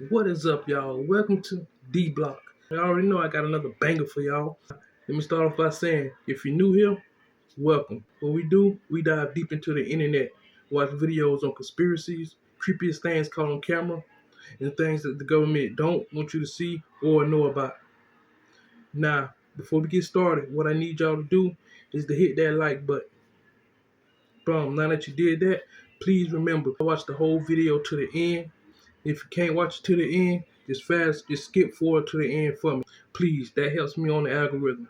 What is up, y'all? Welcome to D Block. I already know I got another banger for y'all. Let me start off by saying, if you're new here, welcome. What we do, we dive deep into the internet, watch videos on conspiracies, creepiest things caught on camera, and things that the government don't want you to see or know about. Now, before we get started, what I need y'all to do is to hit that like button. Boom. Now that you did that, please remember to watch the whole video to the end. If you can't watch it to the end, just skip forward to the end for me. Please, that helps me on the algorithm.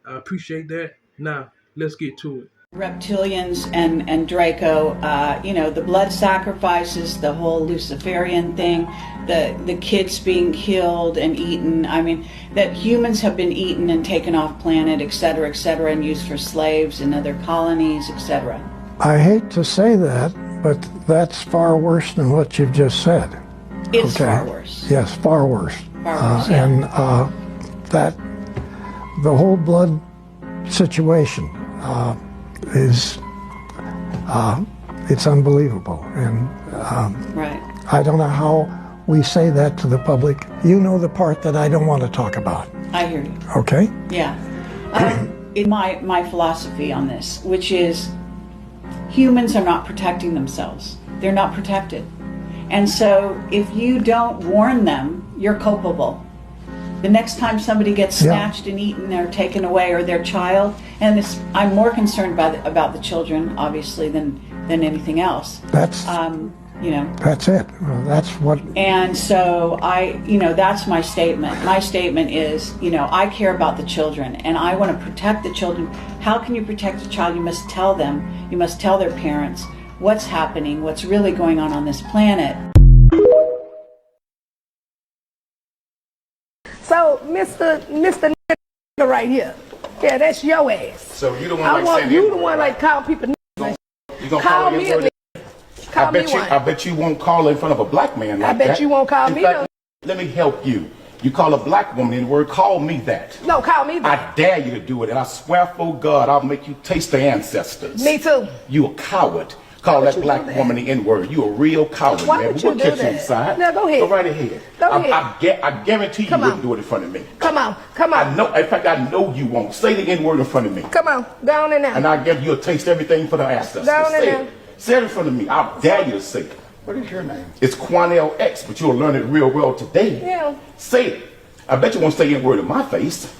I appreciate that. Now, let's get to it. Reptilians and Draco, the blood sacrifices, the whole Luciferian thing, the kids being killed and eaten. I mean, that humans have been eaten and taken off planet, etc., and used for slaves in other colonies, etc. I hate to say that, but that's far worse than what you've just said. It's far worse. Yes, far worse. Far worse, yeah. And that the whole blood situation is it's unbelievable. And right. I don't know how we say that to the public. You know the part that I don't want to talk about. I hear you. Okay? Yeah. My philosophy on this, which is humans are not protecting themselves. They're not protected. And so if you don't warn them, you're culpable. The next time somebody gets snatched and eaten or taken away, or their child, and this, I'm more concerned about the children, obviously, than anything else. That's That's it. Well, that's what. And so that's my statement. My statement is, I care about the children, and I want to protect the children. How can you protect a child? You must tell them. You must tell their parents what's happening, what's really going on this planet. So, Mr. right here, yeah, that's your ass. So you the one I like want saying you the the one N-word, like calling people. You gonna Call call me a me nigga. Call me one. I bet you won't call in front of a black man like I bet that. you won't call In me fact, let me help you. You call a black woman in the word, call me that. No, call me that. I dare you to do it, and I swear for God, I'll make you taste the ancestors. Me too. You a coward. Call that black woman the N-word. You a real coward, Why man. would We'll you do catch you that? inside. No, go ahead. Go right ahead. Go ahead. I guarantee you wouldn't do it in front of me. Come on. I know. In fact, I know you won't. Say the N-word in front of me. Come on, go on in there. And I give you a taste everything for the ancestors. Go on in Say there. it. Say it in front of me. I dare you to say it. What is your name? It's Quanell X, but you'll learn it real well today. Yeah. Say it. I bet you won't say any word in my face.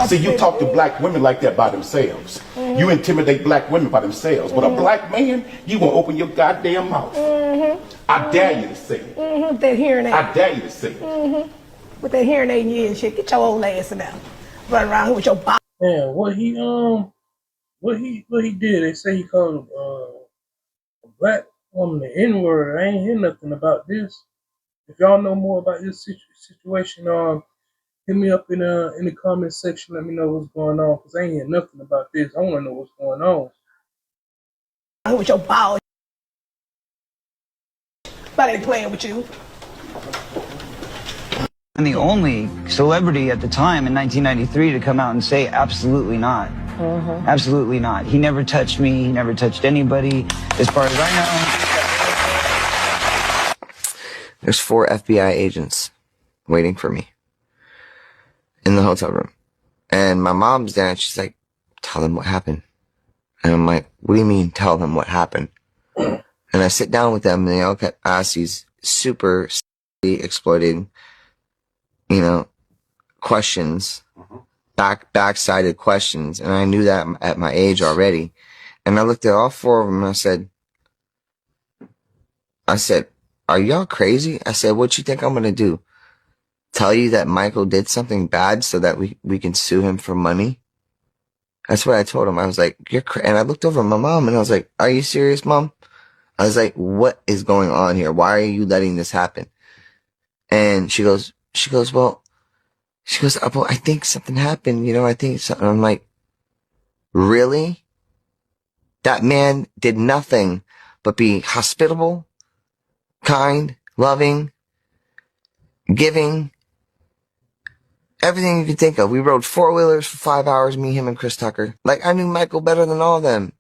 See, you talk to black women like that by themselves. Mm-hmm. You intimidate black women by themselves. But a black man, you won't open your goddamn mouth. Mm-hmm. I dare you to say it. Mm-hmm. That hearing aid. I dare you to say it. Mm-hmm. With that hearing aid in your ear and shit, get your old ass in there. Run around here with your body. Yeah, what he did, they say he called a black woman the N-word. I ain't hear nothing about this. If y'all know more about this situation, hit me up in the comment section. Let me know what's going on, because I ain't hear nothing about this. I want to know what's going on. With your ball. But I ain't playing with you. And the only celebrity at the time in 1993 to come out and say absolutely not. Absolutely not. He never touched me. He never touched anybody, as far as I know. There's 4 FBI agents waiting for me in the hotel room. And my mom's there and she's like, tell them what happened. And I'm like, what do you mean tell them what happened? And I sit down with them and they all ask these super exploiting, questions, backsided questions. And I knew that at my age already. And I looked at all 4 of them and I said, are y'all crazy? I said, what you think I'm going to do? Tell you that Michael did something bad so that we can sue him for money? That's what I told him. I was like, and I looked over at my mom and I was like, are you serious, Mom? I was like, what is going on here? Why are you letting this happen? And she goes, well, I think something happened. I think something. I'm like, really? That man did nothing but be hospitable, kind, loving, giving, everything you can think of. We rode 4-wheelers for 5 hours, me, him, and Chris Tucker. Like, I knew Michael better than all of them.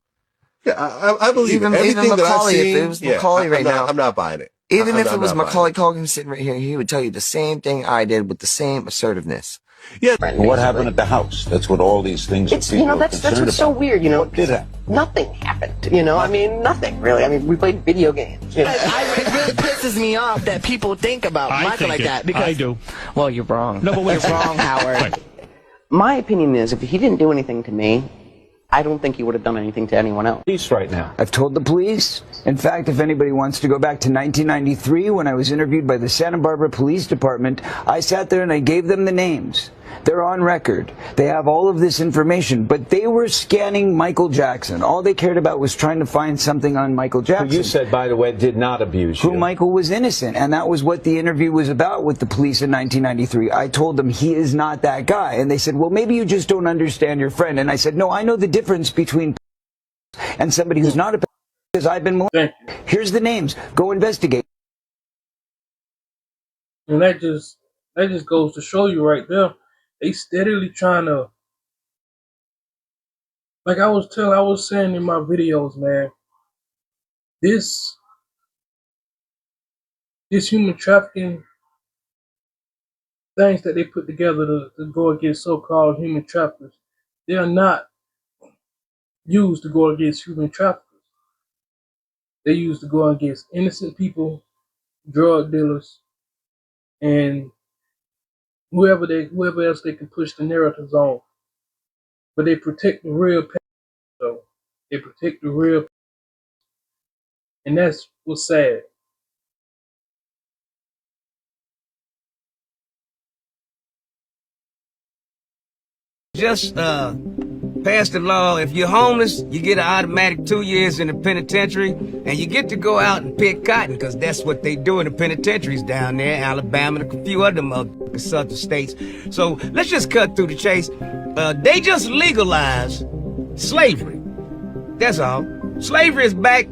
Yeah, I believe even it. Everything Macaulay, that I've seen, if it was Macaulay right now. I'm not buying it. Even if it was Macaulay Culkin sitting right here, he would tell you the same thing I did with the same assertiveness. Yeah. What happened at the house? That's what all these things. It's, you know, that's what's so weird. You know, what did happen? Nothing happened. You know, I mean, nothing really. I mean, we played video games. You know? It really pisses me off that people think about Michael like that because I do. Well, you're wrong. No, but wait, you're wrong, Howard. Right. My opinion is, if he didn't do anything to me, I don't think he would have done anything to anyone else. Peace right now. I've told the police. In fact, if anybody wants to go back to 1993 when I was interviewed by the Santa Barbara Police Department, I sat there and I gave them the names. They're on record. They have all of this information, but they were scanning Michael Jackson. All they cared about was trying to find something on Michael Jackson. Who you said, by the way, did not abuse you. Who Michael was innocent, and that was what the interview was about with the police in 1993. I told them he is not that guy, and they said, well, maybe you just don't understand your friend. And I said, no, I know the difference between and somebody who's not a because I've been molested. Here's the names. Go investigate. And that just goes to show you right there. They steadily trying to, like I was saying in my videos, man, this human trafficking things that they put together to go against so-called human traffickers, they are not used to go against human traffickers. They used to go against innocent people, drug dealers, and whoever else they can push the narratives on. But they protect the real people, though. They protect the real people. And that's what's sad. Just passed the law. If you're homeless, you get an automatic 2 years in the penitentiary, and you get to go out and pick cotton, because that's what they do in the penitentiaries down there, Alabama and a few other southern states. So let's just cut through the chase. They just legalized slavery. That's all. Slavery is back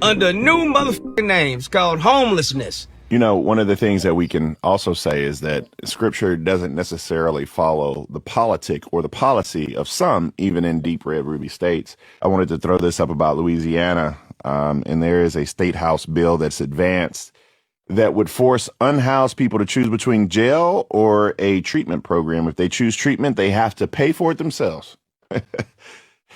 under new motherfucking names called homelessness. You know, one of the things that we can also say is that Scripture doesn't necessarily follow the politic or the policy of some, even in deep red ruby states. I wanted to throw this up about Louisiana, and there is a state house bill that's advanced that would force unhoused people to choose between jail or a treatment program. If they choose treatment, they have to pay for it themselves.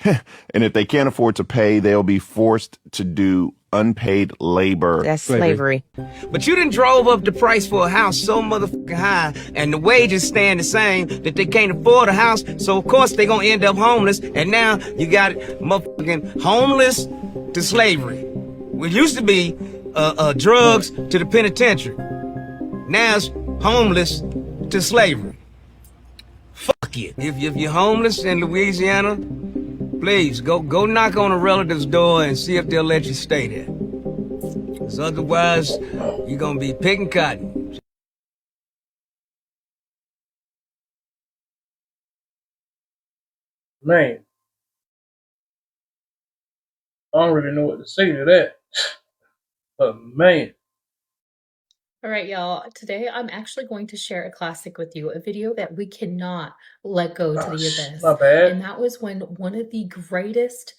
And if they can't afford to pay, they'll be forced to do unpaid labor. That's slavery. But you done drove up the price for a house so motherfucking high, and the wages staying the same, that they can't afford a house, so of course they gonna end up homeless, and now you got motherfucking homeless to slavery. It used to be drugs to the penitentiary. Now it's homeless to slavery. Fuck it. If you're homeless in Louisiana, please go knock on a relative's door and see if they'll let you stay there. Because otherwise, you're gonna be picking cotton. Man, I don't really know what to say to that. But man. All right, y'all. Today, I'm actually going to share a classic with you, a video that we cannot let go to the abyss. My bad. And that was when one of the greatest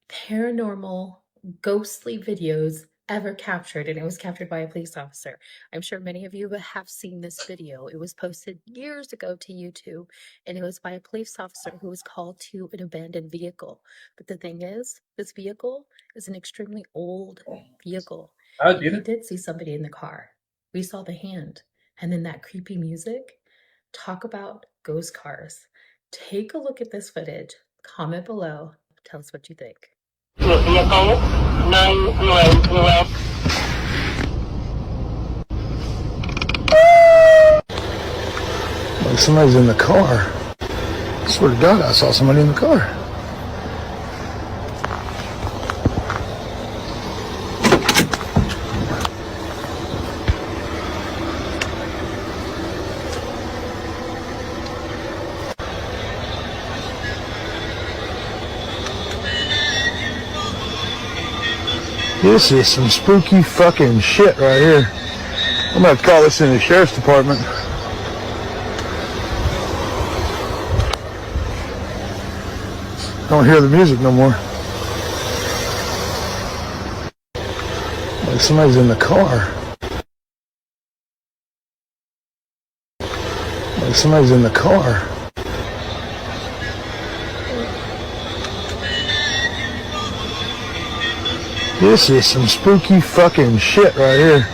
paranormal, ghostly videos ever captured, and it was captured by a police officer. I'm sure many of you have seen this video. It was posted years ago to YouTube, and it was by a police officer who was called to an abandoned vehicle. But the thing is, this vehicle is an extremely old vehicle. He did see somebody in the car. We saw the hand, and then that creepy music. Talk about ghost cars. Take a look at this footage. Comment below. Tell us what you think. Like somebody's in the car. I swear to God, I saw somebody in the car. This is some spooky fucking shit right here. I'm gonna call this in the sheriff's department. Don't hear the music no more. Like somebody's in the car. Like somebody's in the car. This is some spooky fucking shit right here.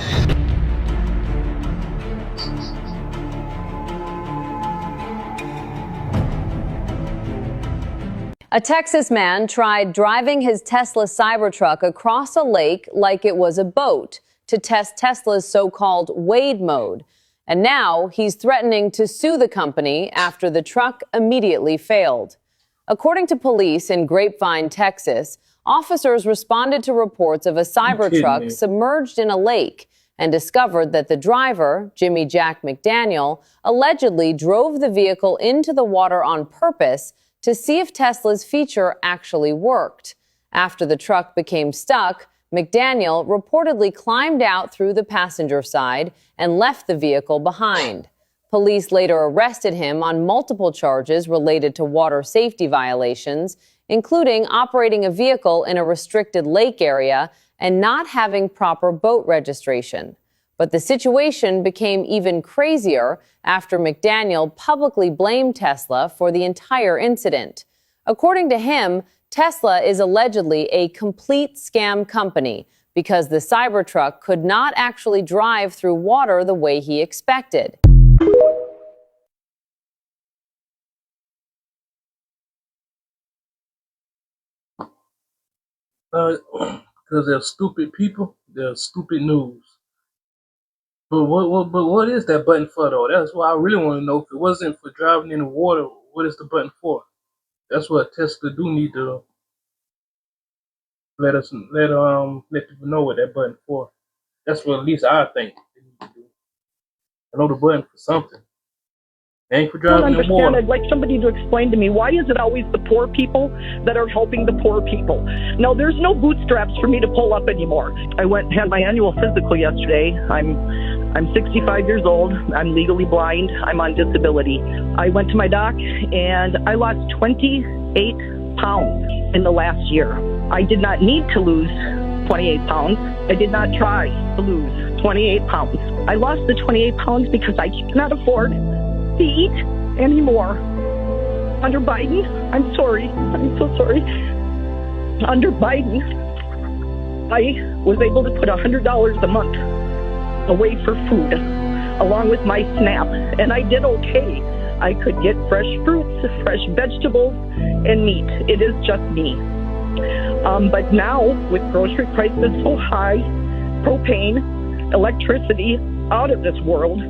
A Texas man tried driving his Tesla Cybertruck across a lake like it was a boat to test Tesla's so-called Wade mode. And now he's threatening to sue the company after the truck immediately failed. According to police in Grapevine, Texas, officers responded to reports of a Cybertruck submerged in a lake and discovered that the driver, Jimmy Jack McDaniel, allegedly drove the vehicle into the water on purpose to see if Tesla's feature actually worked. After the truck became stuck, McDaniel reportedly climbed out through the passenger side and left the vehicle behind. Police later arrested him on multiple charges related to water safety violations, including operating a vehicle in a restricted lake area and not having proper boat registration. But the situation became even crazier after McDaniel publicly blamed Tesla for the entire incident. According to him, Tesla is allegedly a complete scam company because the Cybertruck could not actually drive through water the way he expected. Because they're stupid people, they're stupid news. But what is that button for, though? That's what I really want to know. If it wasn't for driving in the water, what is the button for? That's what Tesla do need to let people know what that button for. That's what at least I think they need to do. I know the button for something. It ain't for driving in water. I'd like somebody to explain to me, why is it always the poor people that are helping the poor people? No, there's no bootstraps for me to pull up anymore. I had my annual physical yesterday. I'm 65 years old. I'm legally blind. I'm on disability. I went to my doc and I lost 28 pounds in the last year. I did not need to lose 28 pounds. I did not try to lose 28 pounds. I lost the 28 pounds because I cannot afford to eat anymore. Under Biden, I'm sorry. I'm so sorry. Under Biden, I was able to put $100 a month away for food, along with my SNAP, and I did okay. I could get fresh fruits, fresh vegetables, and meat. It is just me. But now, with grocery prices so high, propane, electricity out of this world,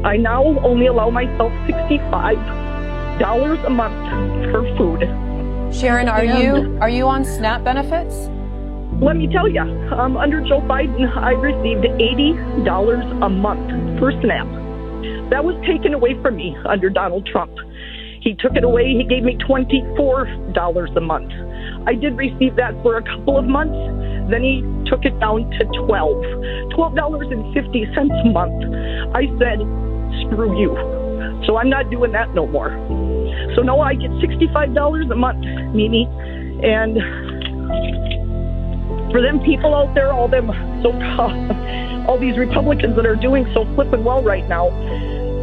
I now only allow myself $65 a month for food. Sharon, are you on SNAP benefits? Let me tell you, under Joe Biden, I received $80 a month for SNAP. That was taken away from me under Donald Trump. He took it away. He gave me $24 a month. I did receive that for a couple of months. Then he took it down to $12.50 a month. I said, screw you. So I'm not doing that no more. So now I get $65 a month, Mimi. And for them people out there, all these Republicans that are doing so flippin' well right now,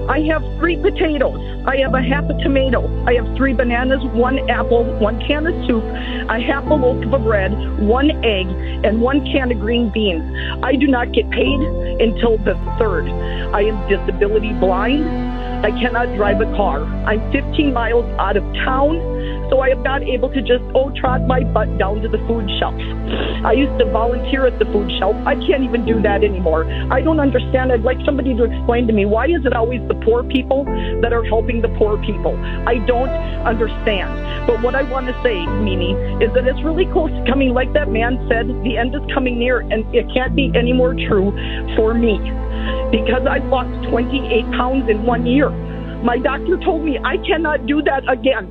I have 3 potatoes. I have a half a tomato. I have 3 bananas, 1 apple, 1 can of soup, a half a loaf of bread, 1 egg, and 1 can of green beans. I do not get paid until the 3rd. I am disability blind. I cannot drive a car. I'm 15 miles out of town, so I am not able to just trot my butt down to the food shelf. I used to volunteer at the food shelf. I can't even do that anymore. I don't understand. I'd like somebody to explain to me, why is it always the poor people that are helping the poor people? I don't understand. But what I want to say, Mimi, is that it's really close to coming, like that man said, the end is coming near, and it can't be any more true for me. Because I've lost 28 pounds in 1 year. My doctor told me I cannot do that again.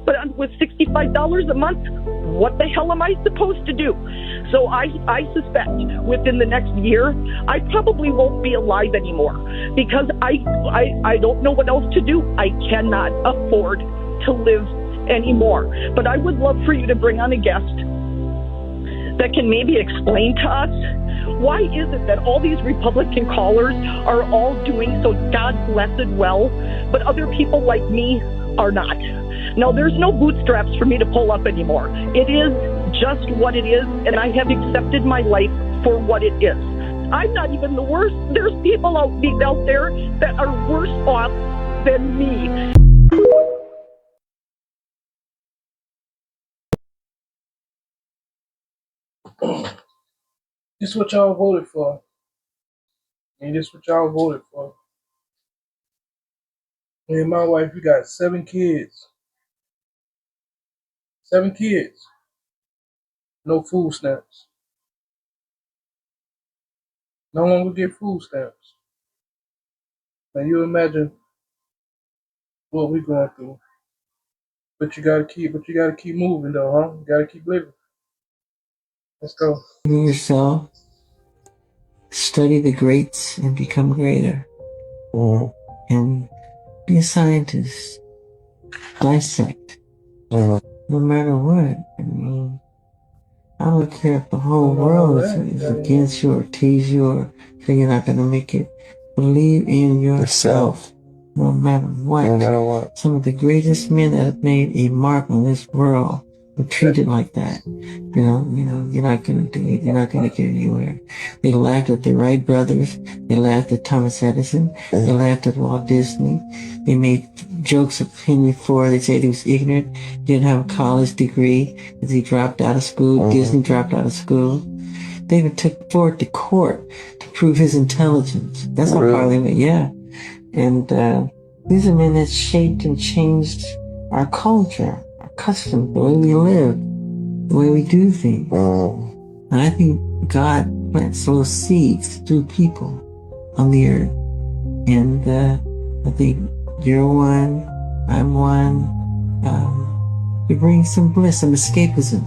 But with $65 a month, what the hell am I supposed to do? So I suspect within the next year, I probably won't be alive anymore because I don't know what else to do. I cannot afford to live anymore. But I would love for you to bring on a guest that can maybe explain to us why is it that all these Republican callers are all doing so God blessed well, but other people like me are not? Now, there's no bootstraps for me to pull up anymore. It is just what it is, and I have accepted my life for what it is. I'm not even the worst. There's people out there that are worse off than me. This is what y'all voted for. And this is what y'all voted for. Me and my wife, we got 7 kids. 7 kids. No food stamps. No one will get food stamps. Now you imagine what we're going through. But you gotta keep moving though, huh? You gotta keep living. Let's go. Yourself, study the greats and become greater. And be a scientist. Dissect. No matter what. I mean, I don't care if the whole world is against you or tease you or say you're not gonna make it. Believe in yourself. No matter what. No matter what. Some of the greatest men that have made a mark on this world were treated like that. You know, you're not gonna do it. You're not gonna get anywhere. They laughed at the Wright brothers. They laughed at Thomas Edison. They laughed at Walt Disney. They made jokes of Henry Ford. They said he was ignorant, didn't have a college degree, because he dropped out of school. Disney dropped out of school. They even took Ford to court to prove his intelligence. That's how far they went. Yeah. And these are men that shaped and changed our culture, our customs, the way we live, the way we do things. And I think God plants those seeds through people on the earth. And I think you're one, I'm one. We bring some bliss, some escapism,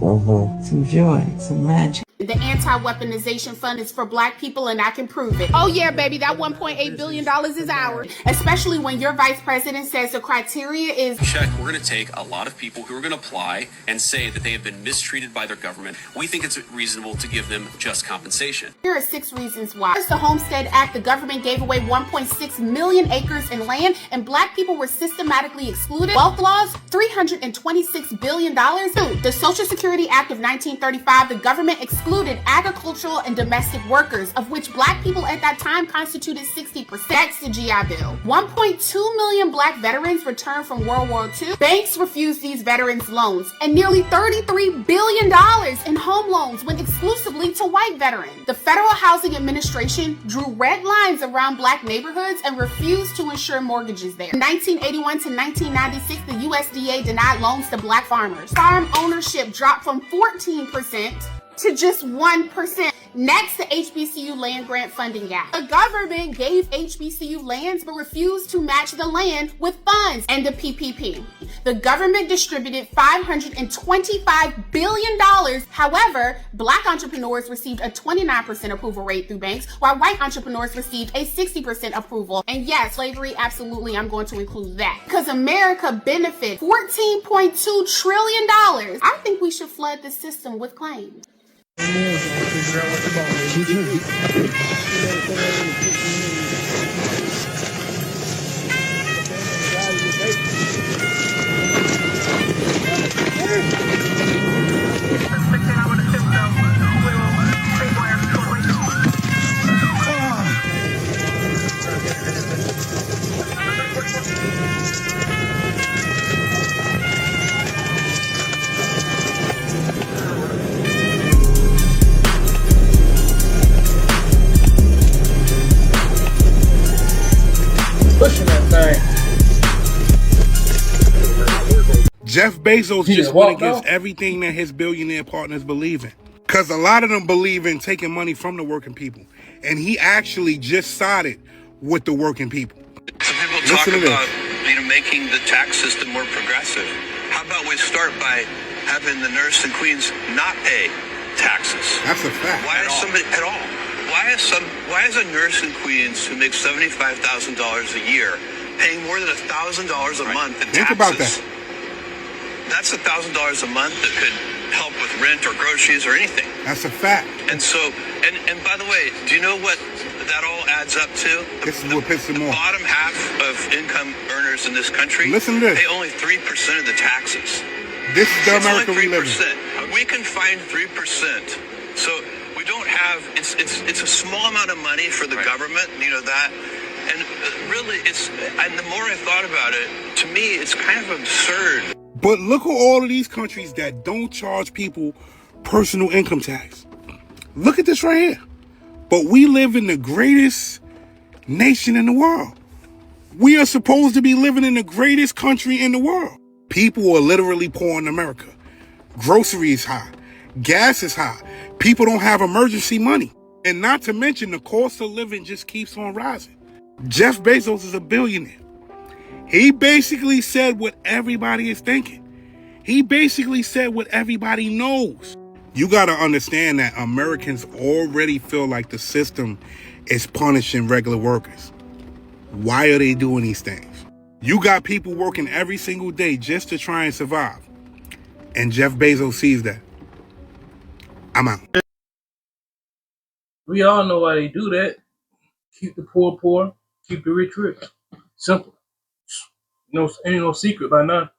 some joy, some magic. The anti-weaponization fund is for black people, and I can prove it. Oh yeah, baby, that $1.8 billion is ours. Especially when your vice president says the criteria is... Check, we're going to take a lot of people who are going to apply and say that they have been mistreated by their government. We think it's reasonable to give them just compensation. Here are 6 reasons why. First, the Homestead Act, the government gave away 1.6 million acres in land, and black people were systematically excluded. Wealth laws, $326 billion. 2, the Social Security Act of 1935, the government excluded agricultural and domestic workers, of which black people at that time constituted 60%. Next, the GI Bill. 1.2 million black veterans returned from World War II. Banks refused these veterans loans, and nearly $33 billion in home loans went exclusively to white veterans. The Federal Housing Administration drew red lines around black neighborhoods and refused to insure mortgages there. From 1981 to 1996, the USDA denied loans to black farmers. Farm ownership dropped from 14% to just 1%. Next, the HBCU land grant funding gap. The government gave HBCU lands but refused to match the land with funds. And the PPP. The government distributed $525 billion. However, black entrepreneurs received a 29% approval rate through banks, while white entrepreneurs received a 60% approval. And yes, slavery, absolutely, I'm going to include that. Because America benefited $14.2 trillion. I think we should flood the system with claims. Pushing that thing. Jeff Bezos just went against everything that his billionaire partners believe in. Because a lot of them believe in taking money from the working people. And he actually just sided with the working people. Some people talk about making the tax system more progressive. How about we start by having the nurse and queens not pay taxes? That's a fact. Why is somebody at all? Why is a nurse in Queens who makes $75,000 a year paying more than $1,000 a month in taxes? Think about that. That's $1,000 a month that could help with rent or groceries or anything. That's a fact. And so, and by the way, do you know what that all adds up to? This is what pisses them off. The bottom half of income earners in this country, listen to this, pay only 3% of the taxes. This is the America we live in. We can find 3%. So we don't have, it's a small amount of money for the government, you know that. And really, and the more I thought about it, to me, it's kind of absurd. But look at all of these countries that don't charge people personal income tax. Look at this right here. But we live in the greatest nation in the world. We are supposed to be living in the greatest country in the world. People are literally poor in America. Groceries high. Gas is high. People don't have emergency money. And not to mention the cost of living just keeps on rising. Jeff Bezos is a billionaire. He basically said what everybody is thinking. He basically said what everybody knows. You got to understand that Americans already feel like the system is punishing regular workers. Why are they doing these things? You got people working every single day just to try and survive. And Jeff Bezos sees that. I'm out. We all know why they do that. Keep the poor poor, keep the rich rich. Simple. No, ain't no secret by now.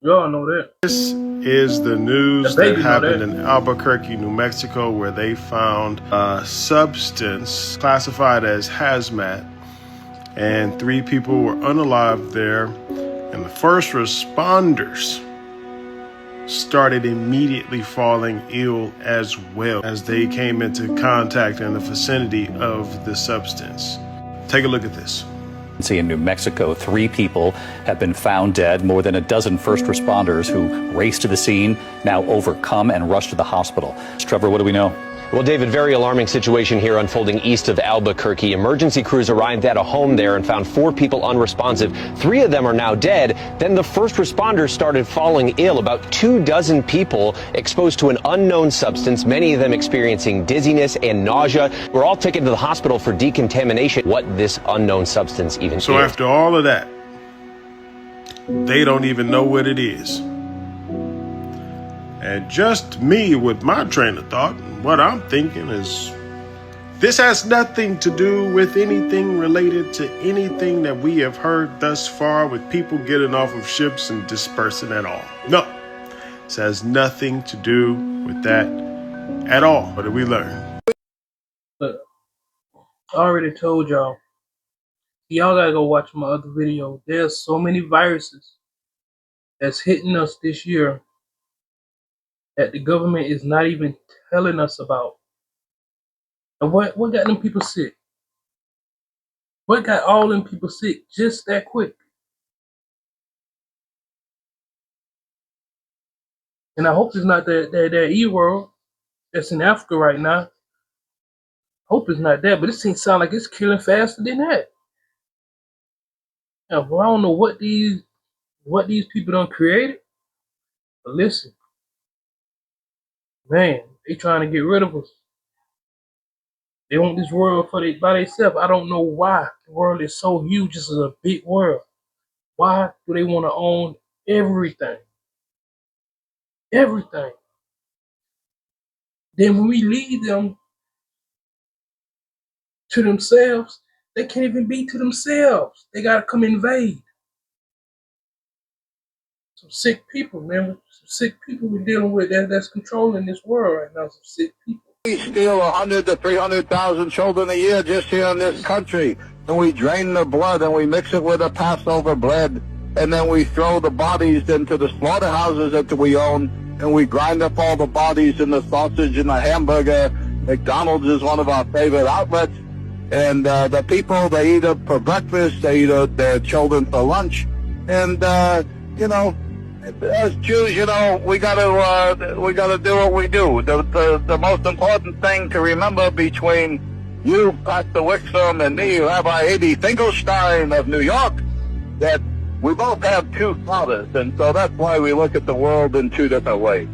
You all know that. This is the news that happened in Albuquerque, New Mexico, where they found a substance classified as hazmat, and 3 people were unalived there, and the first responders started immediately falling ill as well as they came into contact in the vicinity of the substance. Take a look at this. In New Mexico, 3 people have been found dead. More than a dozen first responders who raced to the scene now overcome and rushed to the hospital. Trevor, what do we know? Well, David, very alarming situation here unfolding east of Albuquerque. Emergency crews arrived at a home there and found 4 people unresponsive. 3 of them are now dead. Then the first responders started falling ill. About 24 people exposed to an unknown substance, many of them experiencing dizziness and nausea. We're all taken to the hospital for decontamination. What this unknown substance even is. So after all of that, they don't even know what it is. And just me with my train of thought, what I'm thinking is this has nothing to do with anything related to anything that we have heard thus far with people getting off of ships and dispersing at all. No, this has nothing to do with that at all. What did we learn? Look, I already told y'all. Y'all gotta go watch my other video. There's so many viruses that's hitting us this year that the government is not even telling us about. And what got them people sick? What got all them people sick just that quick? And I hope it's not that E-world that's in Africa right now. Hope it's not that, but it seems sound like it's killing faster than that. Now, well, I don't know what these people done created, but listen, man, they trying to get rid of us. They want this world by themselves. I don't know why. The world is so huge. This is a big world. Why do they want to own everything? Everything. Then when we leave them to themselves, they can't even be to themselves. They got to come invade. Some sick people, man. Some sick people we're dealing with that's controlling this world right now. Some sick people. We steal 100 to 300,000 children a year just here in this country, and we drain the blood and we mix it with the Passover bread, and then we throw the bodies into the slaughterhouses that we own, and we grind up all the bodies in the sausage and the hamburger. McDonald's is one of our favorite outlets, and the people, they eat it for breakfast, they eat their children for lunch, and you know, as Jews, you know, we gotta do what we do. The most important thing to remember between you, Pastor Wixom, and me, Rabbi A.D. Finkelstein of New York, that we both have 2 fathers, and so that's why we look at the world in 2 different ways.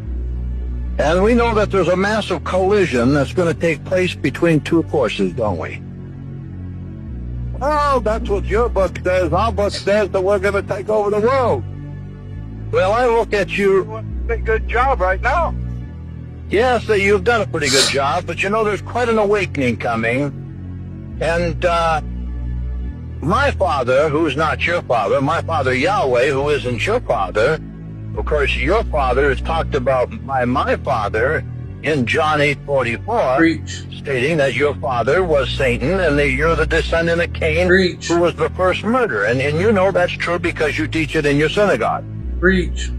And we know that there's a massive collision that's going to take place between 2 forces, don't we? Well, that's what your book says. Our book says that we're going to take over the world. Well, I look at you pretty good job right now. Yes, you've done a pretty good job, but you know, there's quite an awakening coming. And, my father, who's not your father, my father Yahweh, who isn't your father, of course, your father is talked about by my father in John 8:44, stating that your father was Satan and that you're the descendant of Cain, who was the first murderer. And you know that's true because you teach it in your synagogue. Preach.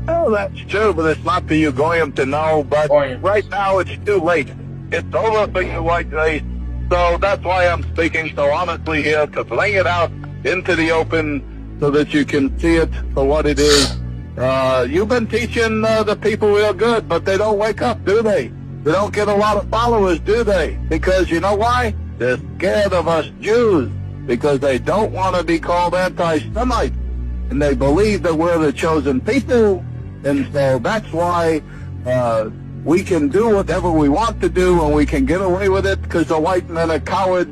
Oh, that's true, but it's not for you going to know. But right now it's too late. It's over for you, white race. So that's why I'm speaking so honestly here, to bring it out into the open so that you can see it for what it is. You've been teaching the people real good, but they don't wake up, do they? They don't get a lot of followers, do they? Because you know why? They're scared of us Jews, because they don't want to be called anti-Semites. And they believe that we're the chosen people, and so that's why we can do whatever we want to do, and we can get away with it because the white men are cowards.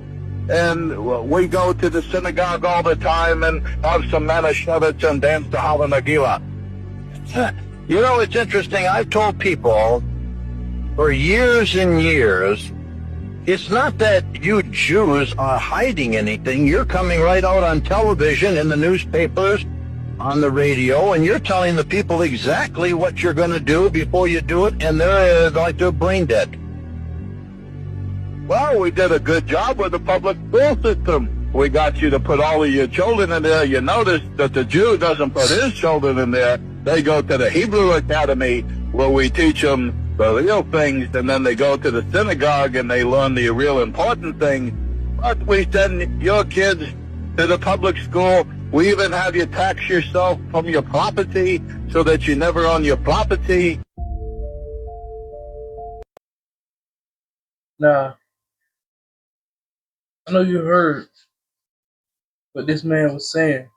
And we go to the synagogue all the time and have some Manischewitz and dance to Hala Nagila. You know, it's interesting. I've told people for years and years, it's not that you Jews are hiding anything. You're coming right out on television, in the newspapers, on the radio, and you're telling the people exactly what you're going to do before you do it, and they're like they're brain dead. Well, we did a good job with the public school system. We got you to put all of your children in there. You notice that the Jew doesn't put his children in there. They go to the Hebrew Academy, where we teach them the real things, and then they go to the synagogue and they learn the real important thing. But we send your kids to the public school. We even have you tax yourself from your property so that you never own your property. Now, I know you heard what this man was saying.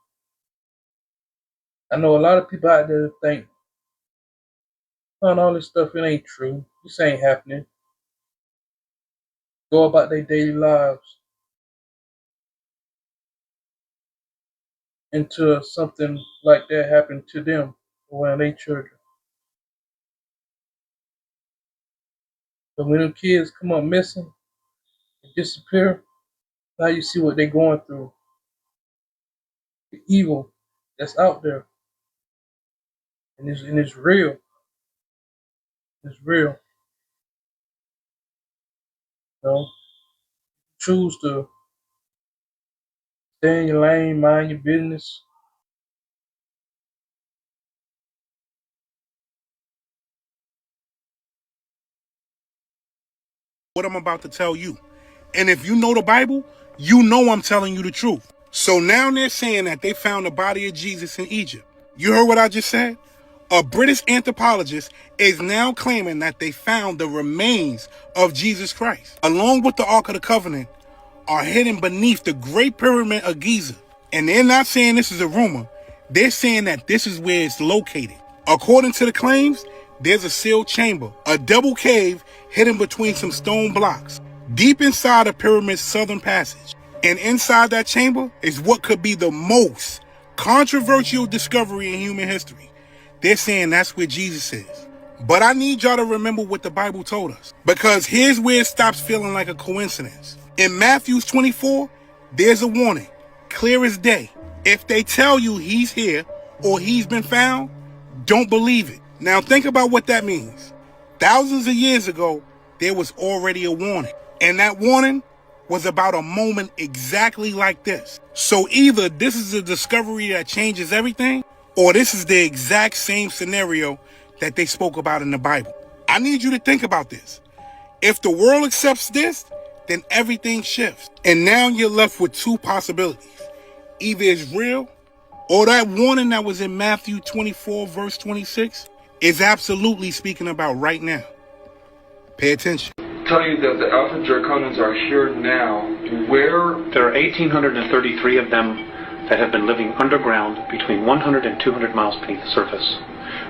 I know a lot of people out there think, on all this stuff, it ain't true. This ain't happening. Go about their daily lives until something like that happened to them or one of their children. But when them kids come up missing and disappear, now you see what they're going through. The evil that's out there. And it's real. It's real. You know? Choose to stay in your lane, mind your business. What I'm about to tell you. And if you know the Bible, you know I'm telling you the truth. So now they're saying that they found the body of Jesus in Egypt. You heard what I just said? A British anthropologist is now claiming that they found the remains of Jesus Christ, along with the Ark of the Covenant, are hidden beneath the Great Pyramid of Giza. And they're not saying this is a rumor. They're saying that this is where it's located. According to the claims, there's a sealed chamber, a double cave hidden between some stone blocks, deep inside the pyramid's southern passage. And inside that chamber is what could be the most controversial discovery in human history. They're saying that's where Jesus is. But I need y'all to remember what the Bible told us, because here's where it stops feeling like a coincidence. In Matthew 24, there's a warning, clear as day. If they tell you he's here or he's been found, don't believe it. Now think about what that means. Thousands of years ago, there was already a warning. And that warning was about a moment exactly like this. So either this is a discovery that changes everything, or this is the exact same scenario that they spoke about in the Bible. I need you to think about this. If the world accepts this, then everything shifts. And now you're left with two possibilities. Either it's real, or that warning that was in Matthew 24, verse 26, is absolutely speaking about right now. Pay attention. Tell you that the Alpha Draconans are here now. Where? There are 1,833 of them that have been living underground between 100 and 200 miles beneath the surface.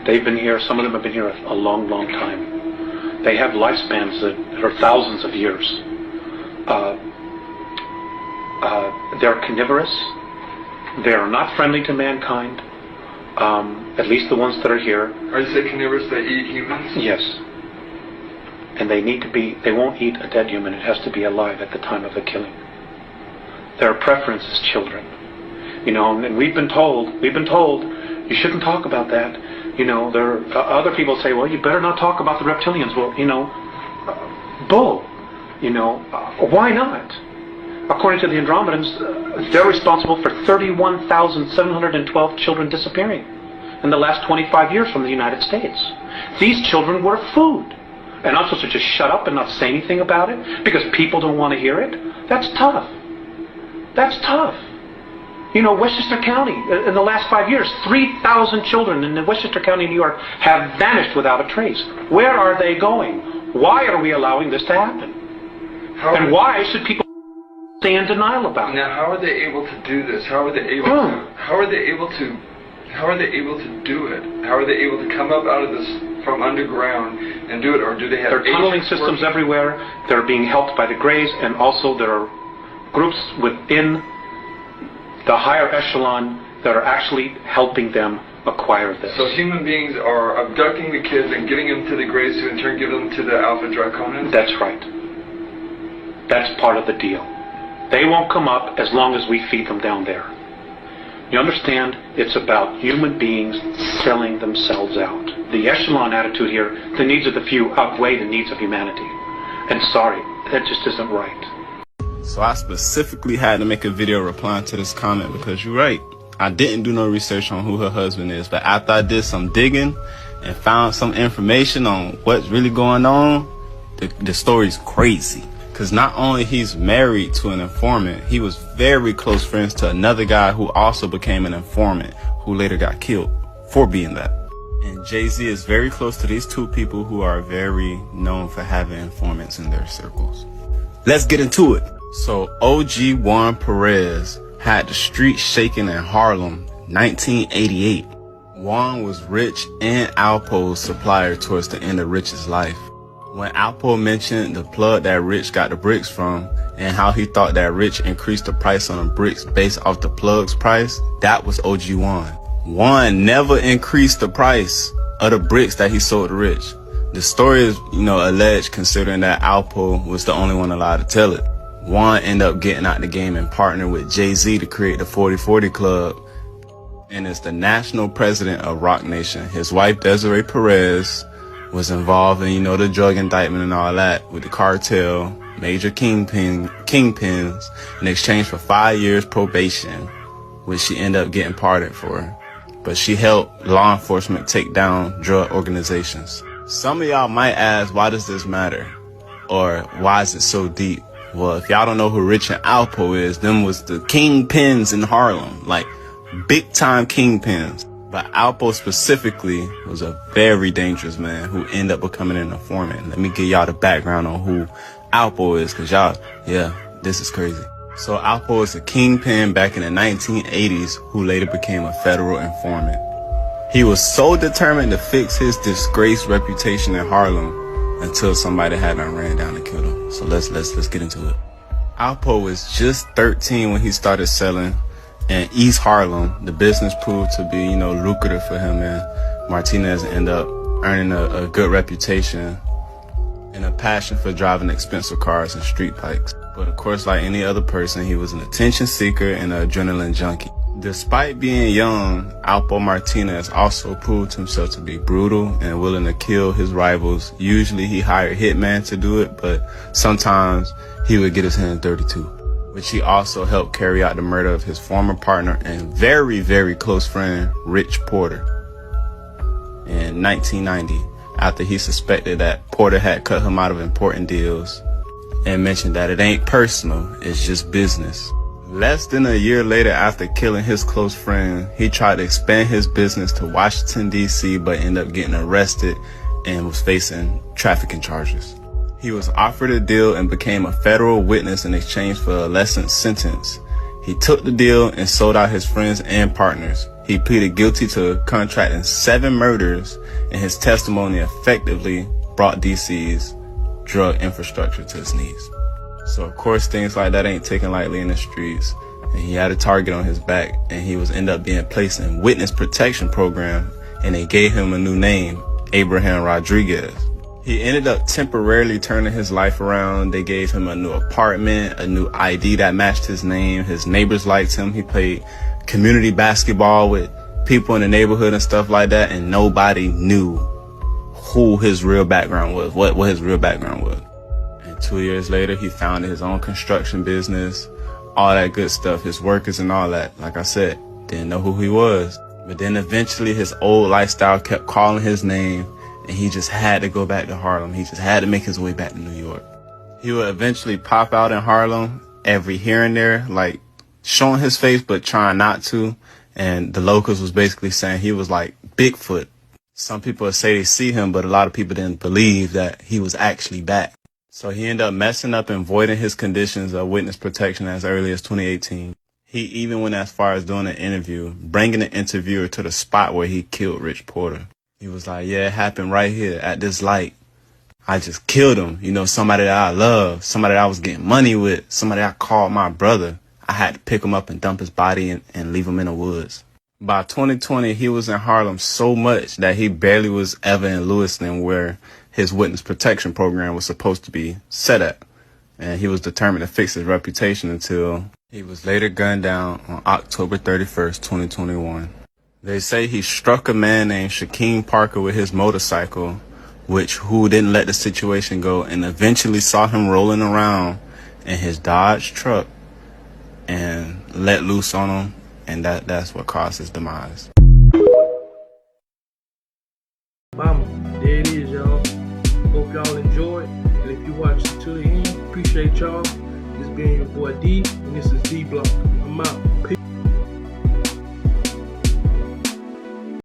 They've been here, some of them have been here a long, long time. They have lifespans that are thousands of years. They're carnivorous. They are not friendly to mankind. At least the ones that are here. Are you saying carnivores that eat humans? Yes. And they won't eat a dead human. It has to be alive at the time of the killing. Their preference is children. And we've been told, you shouldn't talk about that. There are other people say, well, you better not talk about the reptilians. Well, bull. Why not? According to the Andromedans, they're responsible for 31,712 children disappearing in the last 25 years from the United States. These children were food. And I'm supposed to just shut up and not say anything about it because people don't want to hear it? That's tough. That's tough. Westchester County, in the last 5 years, 3,000 children in Westchester County, New York, have vanished without a trace. Where are they going? Why are we allowing this to happen? And why should people stay in denial about it? Now, how are they able to do this? How are they able to? How are they able to? How are they able to do it? How are they able to come up out of this from underground and do it, or do they have? There are tunneling systems everywhere. They're being helped by the Greys, and also there are groups within the higher echelon that are actually helping them acquire this. So human beings are abducting the kids and getting them to the Greys, who in turn give them to the Alpha Draconans? That's right. That's part of the deal. They won't come up as long as we feed them down there. You understand? It's about human beings selling themselves out. The echelon attitude here, the needs of the few outweigh the needs of humanity. And sorry, that just isn't right. So I specifically had to make a video replying to this comment because you're right. I didn't do no research on who her husband is, but after I did some digging and found some information on what's really going on, the story's crazy. Because not only he's married to an informant, he was very close friends to another guy who also became an informant, who later got killed for being that. And Jay-Z is very close to these two people who are very known for having informants in their circles. Let's get into it. So OG Juan Perez had the streets shaking in Harlem, 1988. Juan was Rich and Alpo's supplier towards the end of Rich's life. When Alpo mentioned the plug that Rich got the bricks from and how he thought that Rich increased the price on the bricks based off the plug's price, that was OG Juan. Juan never increased the price of the bricks that he sold to Rich. The story is, alleged, considering that Alpo was the only one allowed to tell it. Juan ended up getting out the game and partnered with Jay-Z to create the 4040 Club, and is the national president of Roc Nation. His wife, Desiree Perez, was involved in, the drug indictment and all that with the cartel, major kingpins, in exchange for 5 years probation, which she ended up getting pardoned for. But she helped law enforcement take down drug organizations. Some of y'all might ask, why does this matter? Or why is it so deep? Well, if y'all don't know who Rich and Alpo is, them was the kingpins in Harlem, like big time kingpins. But Alpo specifically was a very dangerous man who ended up becoming an informant. Let me give y'all the background on who Alpo is, cause y'all, this is crazy. So Alpo is a kingpin back in the 1980s who later became a federal informant. He was so determined to fix his disgraced reputation in Harlem until somebody had him ran down and killed him. So let's get into it. Alpo was just 13 when he started selling in East Harlem. The business proved to be, lucrative for him, and Martinez ended up earning a good reputation and a passion for driving expensive cars and street bikes. But of course, like any other person, he was an attention seeker and an adrenaline junkie. Despite being young, Alpo Martinez also proved himself to be brutal and willing to kill his rivals. Usually he hired hitmen to do it, but sometimes he would get his hands dirty too. Which he also helped carry out the murder of his former partner and very, very close friend, Rich Porter, in 1990, after he suspected that Porter had cut him out of important deals and mentioned that it ain't personal, it's just business. Less than a year later, after killing his close friend, he tried to expand his business to Washington, D.C., but ended up getting arrested and was facing trafficking charges. He was offered a deal and became a federal witness in exchange for a lessened sentence. He took the deal and sold out his friends and partners. He pleaded guilty to contracting 7 murders, and his testimony effectively brought DC's drug infrastructure to its knees. So of course things like that ain't taken lightly in the streets, and he had a target on his back, and he was ended up being placed in witness protection program, and they gave him a new name, Abraham Rodriguez. He ended up temporarily turning his life around. They gave him a new apartment, a new ID that matched his name. His neighbors liked him. He played community basketball with people in the neighborhood and stuff like that, and nobody knew who his real background was, what his real background was. And 2 years later, he founded his own construction business, all that good stuff, his workers and all that. Like I said, didn't know who he was. But then eventually his old lifestyle kept calling his name, and he just had to go back to Harlem. He just had to make his way back to New York. He would eventually pop out in Harlem every here and there, like showing his face but trying not to. And the locals was basically saying he was like Bigfoot. Some people would say they see him, but a lot of people didn't believe that he was actually back. So he ended up messing up and voiding his conditions of witness protection as early as 2018. He even went as far as doing an interview, bringing an interviewer to the spot where he killed Rich Porter. He was like, yeah, it happened right here at this light. I just killed him. You know, somebody that I love, somebody that I was getting money with, somebody I called my brother. I had to pick him up and dump his body and leave him in the woods. By 2020, he was in Harlem so much that he barely was ever in Lewiston, where his witness protection program was supposed to be set at. And he was determined to fix his reputation until he was later gunned down on October 31st, 2021. They say he struck a man named Shaquem Parker with his motorcycle, who didn't let the situation go, and eventually saw him rolling around in his Dodge truck and let loose on him, and that's what caused his demise. Mama, there it is, y'all. Hope y'all enjoyed, and if you watched it to the end, appreciate y'all. This being your boy D, and this is D Block. I'm out.